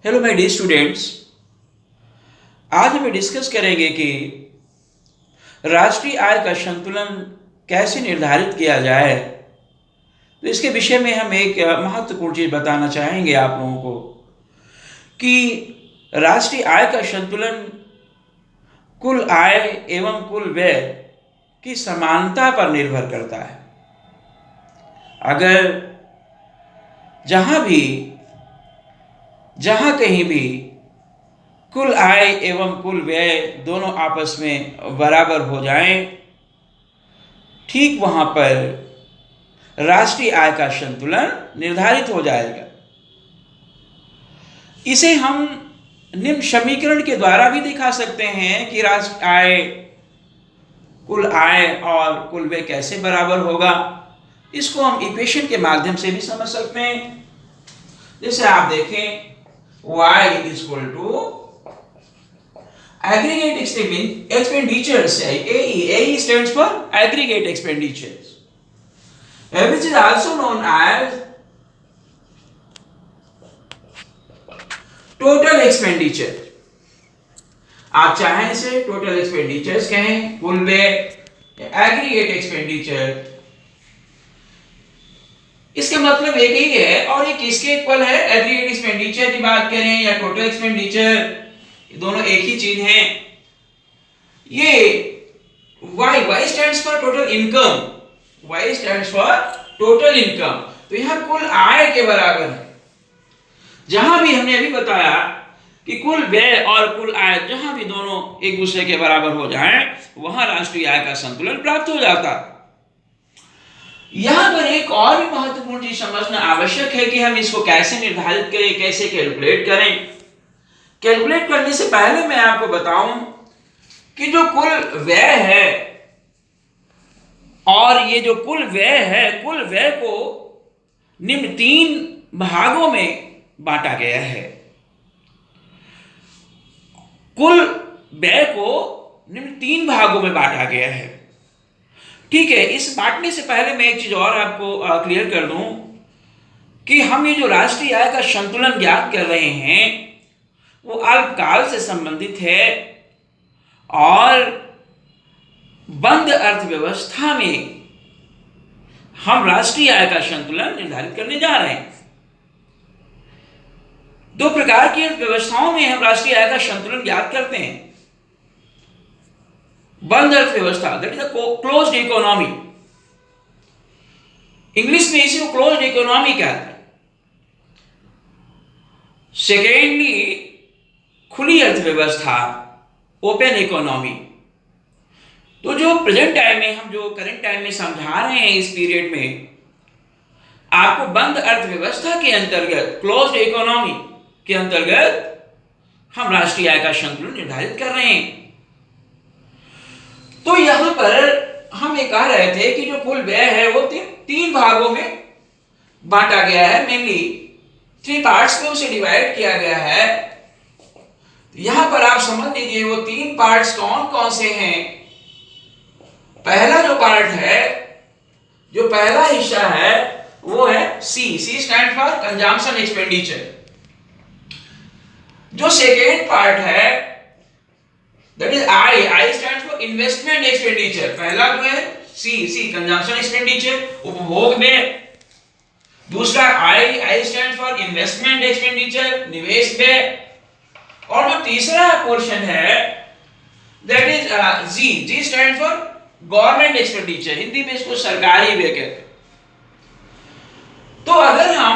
Hello my dear students. आज हम discuss करेंगे कि राष्ट्रीय आय का संतुलन कैसे निर्धारित किया जाए। तो इसके विषय में हम एक महत्वपूर्ण चीज़ बताना चाहेंगे आप लोगों को कि राष्ट्रीय आय का संतुलन कुल आय एवं कुल व्यय की समानता पर निर्भर करता है। अगर जहाँ कहीं भी कुल आय एवं कुल व्यय दोनों आपस में बराबर हो जाएं, ठीक वहाँ पर राष्ट्रीय आय का संतुलन निर्धारित हो जाएगा। इसे हम निम्न समीकरण के द्वारा भी दिखा सकते हैं कि राष्ट्रीय आय और कुल व्यय कैसे बराबर होगा। इसको हम इक्वेशन के माध्यम से भी समझ सकते हैं। जैसे आप देखें, y is equal to aggregate expenditures, AE stands for aggregate expenditures, which is also known as total expenditure। आप चाहें इसे टोटल एक्सपेंडिचर्स कहें, कुल व्यय, एग्रीगेट एक्सपेंडिचर, इसका मतलब एक ही है। और ये किसके इक्वल है? एग्रीगेट एक्सपेंडिचर की बात करें या टोटल एक्सपेंडिचर, दोनों एक ही चीज हैं। ये y stands for total income, y stands for total income। तो यहां कुल आय के बराबर है। जहां भी हमने अभी बताया कि कुल व्यय और कुल आय जहां भी दोनों एक दूसरे के बराबर हो जाएं, वहां राष्ट्रीय आय का संतुलन प्राप्त हो जाता है। यहां पर एक और भी महत्वपूर्ण चीज समझना आवश्यक है कि हम इसको कैसे निर्धारित करें, कैसे कैलकुलेट करें। कैलकुलेट करने से पहले मैं आपको बताऊं कि जो कुल व्यय है और ये जो कुल व्यय है, कुल व्यय को निम्न 3 भागों में बांटा गया है। कुल व्यय को निम्न 3 भागों में बांटा गया है। ठीक है, इस बांटने से पहले मैं एक चीज और आपको क्लियर कर दूं कि हम ये जो राष्ट्रीय आय का संतुलन ज्ञात कर रहे हैं वो अल्पकाल से संबंधित है और बंद अर्थव्यवस्था में हम राष्ट्रीय आय का संतुलन निर्धारित करने जा रहे हैं। 2 प्रकार की अर्थव्यवस्थाओं में हम राष्ट्रीय आय का संतुलन ज्ञात करते हैं। बंद अर्थव्यवस्था, that is closed economy, English में इसी को क्लोज्ड इकोनॉमी कहते हैं। सेकेंडली, खुली अर्थव्यवस्था, ओपन इकोनॉमी। तो जो प्रेजेंट टाइम में हम जो करंट टाइम में समझा रहे हैं इस पीरियड में, आपको बंद अर्थव्यवस्था के अंतर्गत, क्लोज्ड इकोनॉमी के अंतर्गत हम राष्ट्रीय आय का संतुलन निर्धारित कर रहे हैं। तो यहां पर हम ये कह रहे थे कि जो कुल व्यय है वो 3 भागों में बांटा गया है। मेनली 3 पार्ट्स में उसे डिवाइड किया गया है। यहां पर आप समझ लीजिए वो 3 पार्ट्स कौन कौन से हैं। पहला जो पार्ट है, जो पहला हिस्सा है वो है C stand for consumption expenditure. जो सेकेंड पार्ट है that is I stand for investment expenditure. पहला जो है सी कंजम्पशन एक्सपेंडिचर, उपभोग व्यय। दूसरा I stand for investment expenditure, निवेश व्यय। और जो तीसरा पोर्शन है that is G stand for government expenditure, Hindi में इसको सरकारी व्यय कहते हैं। तो अगर हम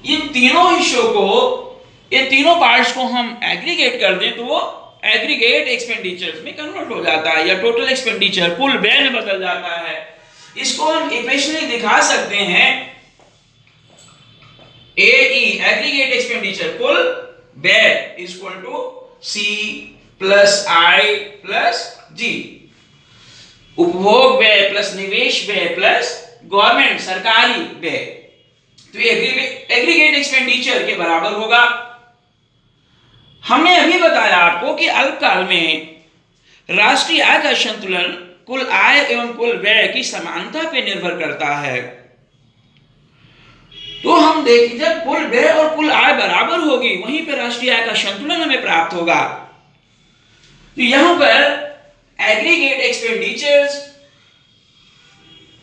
इन तीनों हिस्सों को, ये तीनों पार्ट्स को हम एग्रीगेट कर दें तो वो एग्रीगेट एक्सपेंडिचर्स में कन्वर्ट हो जाता है या टोटल एक्सपेंडिचर, कुल व्यय में बदल जाता है। इसको हम इक्वेशनली दिखा सकते हैं। AE एग्रीगेट एक्सपेंडिचर, कुल व्यय is equal to C plus I plus G, उपभोग व्यय प्लस निवेश व्यय प्लस गवर्नमेंट सरकारी व्यय। तो ये एग्रीगेट एक्सपेंडिचर के बराबर होगा। हमने अभी बताया आपको कि अल्पकाल में राष्ट्रीय आय का संतुलन कुल आय एवं कुल व्यय की समानता पर निर्भर करता है। तो हम देखिए जब कुल व्यय और कुल आय बराबर होगी वहीं पर राष्ट्रीय आय का संतुलन हमें प्राप्त होगा। तो यहां पर एग्रीगेट एक्सपेंडिचर्स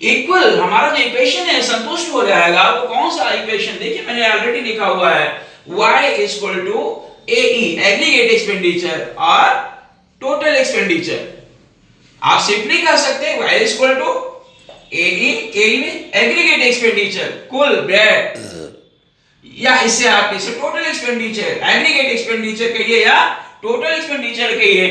इक्वल, हमारा जो इक्वेशन है संतुष्ट हो जाएगा। वो कौन सा इक्वेशन देखिए मैंने ऑलरेडी लिखा हुआ है, y is equal to AE aggregate expenditure और टोटल एक्सपेंडिचर। आप सिंपली कह सकते हैं y is equal to AE में एग्रीगेट एक्सपेंडिचर कुल व्यय, या इससे आप इसे टोटल एक्सपेंडिचर एग्रीगेट एक्सपेंडिचर कहिए या टोटल एक्सपेंडिचर कहिए।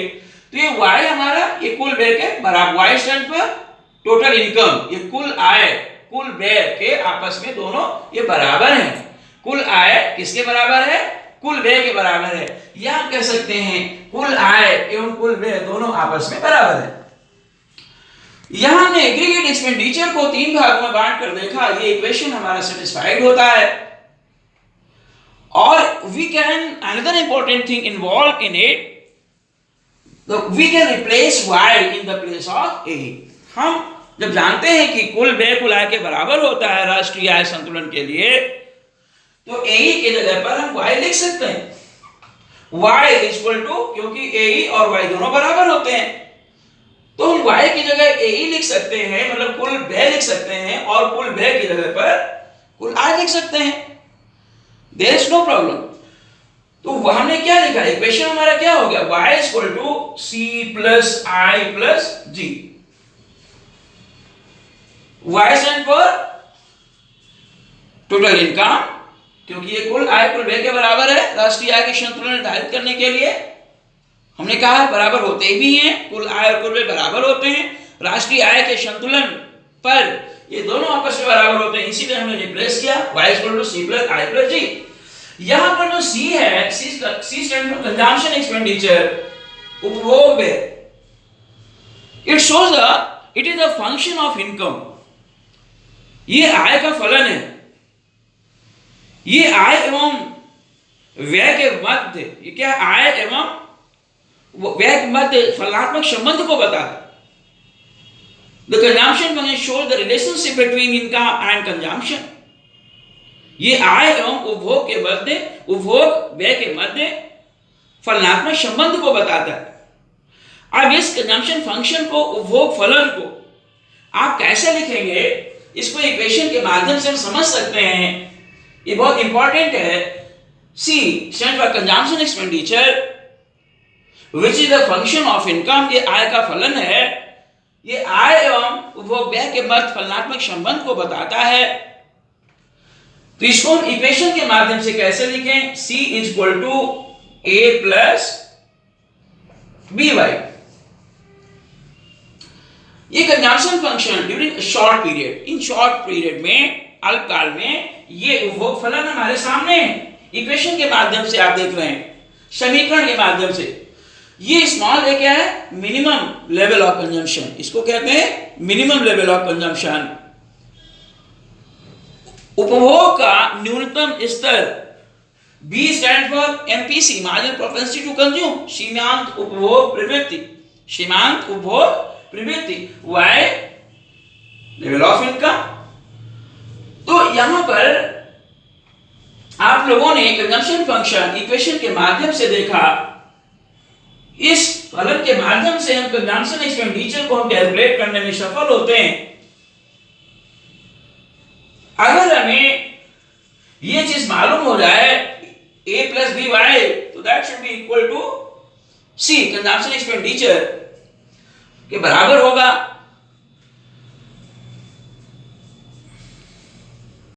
तो ये y हमारा ये कुल व्यय के बराबर, y स्टैंड पर टोटल इनकम, ये कुल आय कुल व्यय के आपस में दोनों ये बराबर हैं। कुल आय किसके बराबर है? कुल व्यय के बराबर है। या कह सकते हैं कुल आय एवं कुल व्यय दोनों आपस में बराबर है। यहां हमने एग्रीगेट एक्सपेंडिचर को 3 भागों में बांट कर देखा, ये इक्वेशन हमारा सेटिस्फाइड होता है। और we can another important thing involve in it, we can replace y in the place of a। हम जब जानते हैं कि कुल व्यय कुल आय के बराबर होता है राष्ट्रीय आय संतुलन के लिए, तो AE की जगह पर हम y लिख सकते हैं। y इज इक्वल टू, क्योंकि AE और y दोनों बराबर होते हैं, तो हम y की जगह AE लिख सकते हैं, मतलब कुल व्यय लिख सकते हैं, और कुल व्यय की जगह पर कुल आय लिख सकते हैं। There is no problem. तो हमने क्या लिखा, इक्वेशन हमारा क्या हो गया, y is equal to C plus I plus G। Y stand for total income, क्योंकि ये कुल आय कुल व्यय के बराबर है। राष्ट्रीय आय के संतुलन निर्धारित करने के लिए हमने कहा बराबर होते भी हैं, कुल आय और कुल व्यय बराबर होते हैं। राष्ट्रीय आय के संतुलन पर ये दोनों आपस में बराबर होते हैं, इसीलिए हमने रिप्लेस किया y is equal to C plus I plus G। यहां पर जो C है, C stand for consumption expenditure, उपभोग व्यय। It shows it is a function of income, ये आय का फलन है। ये आय एवं व्यय के मध्य, ये क्या आय एवं व्यय के मध्य फलनात्मक संबंध को बताता है। The consumption function shows the relationship between income and consumption। ये आय एवं उपभोग के मध्य, उपभोग व्यय के मध्य फलनात्मक संबंध को बताता है। अब इस कंजम्पशन फंक्शन को, उपभोग फलन को आप कैसे लिखेंगे, इसको इक्वेशन के माध्यम से हम समझ सकते हैं। ये बहुत इंपॉर्टेंट है। C stand for consumption expenditure which is the function of income, ये आय का फलन है। ये आय एवं उपभोग व्यय के मध्य फलनात्मक संबंध को बताता है। तो इसको हम इक्वेशन के माध्यम से कैसे लिखें, C is equal to A plus BY। ये consumption function during short period, in short period में, अल्पकाल में, ये उपभोग फलन हमारे सामने है। इक्वेशन के माध्यम से आप देख रहे हैं, समीकरण के माध्यम से। ये स्मॉल ए क्या है, मिनिमम लेवल ऑफ कंजम्पशन, इसको कहते हैं मिनिमम लेवल ऑफ कंजम्पशन। उपभोग का न्यूनतम स्तर, B stand for MPC, marginal propensity to consume, सीमांत उपभोग प्रवृत्ति, सीमांत उपभोग प्रवृत्ति। Y level of income. तो यहां पर आप लोगों ने कंजम्पशन फंक्शन इक्वेशन के माध्यम से देखा। इस फलन के माध्यम से हम कंजम्पशन एक्सपेंडिचर को हम कैलकुलेट करने में सफल होते हैं। अगर हमें ये चीज मालूम हो जाए A प्लस BY, तो that should be equal to C consumption expenditure के बराबर होगा।